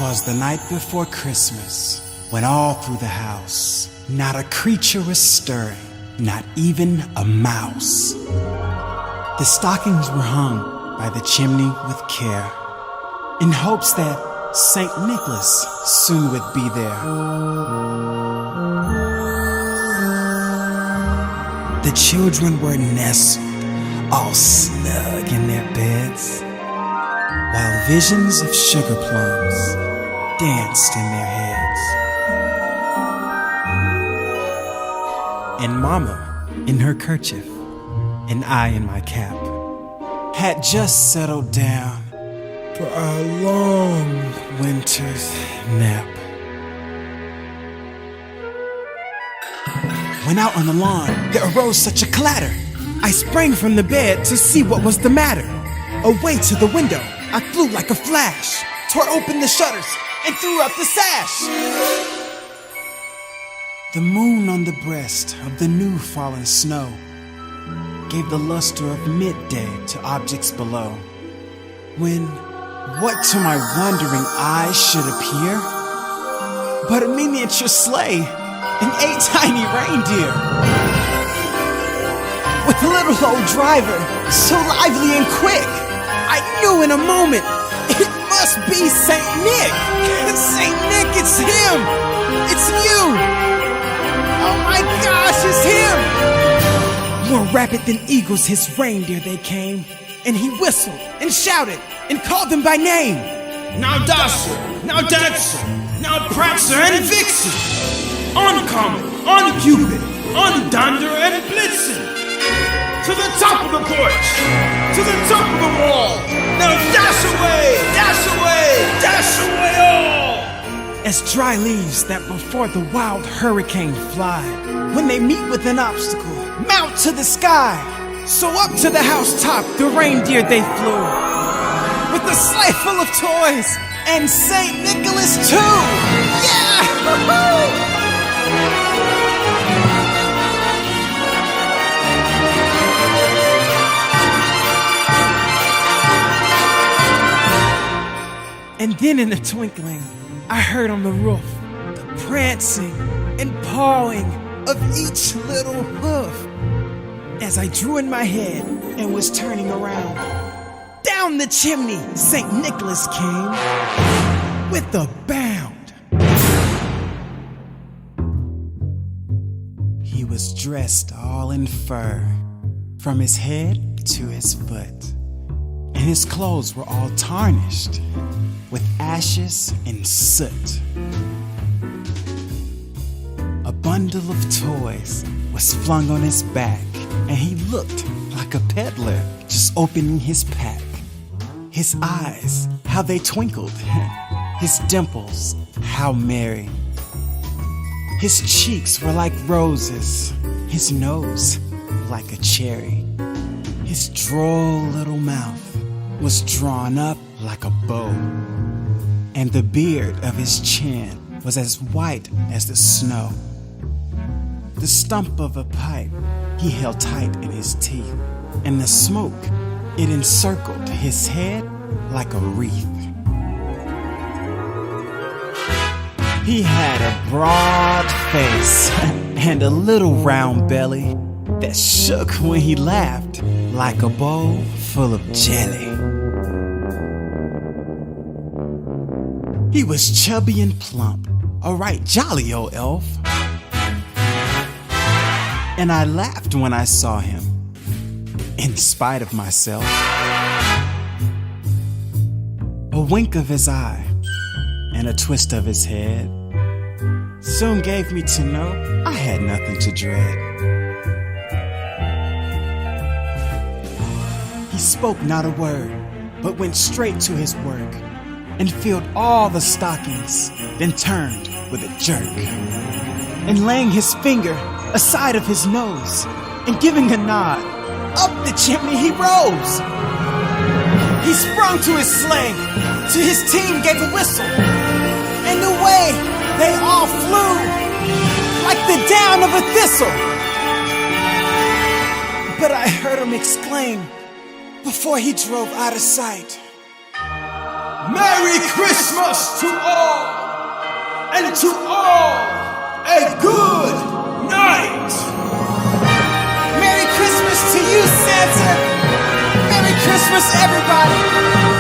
'Twas the night before Christmas, when all through the house, not a creature was stirring, not even a mouse. The stockings were hung by the chimney with care, in hopes that St. Nicholas soon would be there. The children were nestled, all snug in their beds, while visions of sugar plums danced in their heads. And Mama, in her kerchief, and I in my cap, had just settled down for our long winter's nap. When out on the lawn, there arose such a clatter. I sprang from the bed to see what was the matter. Away to the window, I flew like a flash, tore open the shutters, and threw up the sash. The moon on the breast of the new fallen snow gave the luster of midday to objects below, when what to my wondering eyes should appear but a miniature sleigh and 8 tiny reindeer, with a little old driver so lively and quick. I knew in a moment it must be Saint Nick. Saint Nick, it's him. It's you. Oh my gosh, it's him. More rapid than eagles, his reindeer they came, and he whistled and shouted and called them by name. Now Dasher, now Dancer, now Prancer and Vixen, on Comet, on Cupid, on Dunder and Blitzen. To the top of the porch, to the top of the wall. Now dash away, dash away, dash away all. As dry leaves that before the wild hurricane fly, when they meet with an obstacle, mount to the sky. So up to the housetop the reindeer they flew, with a sleigh full of toys, and St. Nicholas too. Yeah! Woo-hoo! And then in a twinkling, I heard on the roof the prancing and pawing of each little hoof. As I drew in my head and was turning around, down the chimney St. Nicholas came with a bound. He was dressed all in fur, from his head to his foot, and his clothes were all tarnished with ashes and soot. A bundle of toys was flung on his back, and he looked like a peddler just opening his pack. His eyes, how they twinkled, his dimples, how merry. His cheeks were like roses, his nose like a cherry. His droll little mouth was drawn up like a bow, and the beard of his chin was as white as the snow. The stump of a pipe he held tight in his teeth, and the smoke, it encircled his head like a wreath. He had a broad face and a little round belly that shook when he laughed like a bowl full of jelly. He was chubby and plump, a right jolly old elf. And I laughed when I saw him, in spite of myself. A wink of his eye and a twist of his head soon gave me to know I had nothing to dread. He spoke not a word, but went straight to his work, and filled all the stockings, then turned with a jerk, and laying his finger aside of his nose, and giving a nod, up the chimney he rose. He sprung to his sleigh, to his team gave a whistle, and away they all flew, like the down of a thistle. But I heard him exclaim, before he drove out of sight, Merry Christmas to all, and to all a good night. Merry Christmas to you, Santa. Merry Christmas, everybody.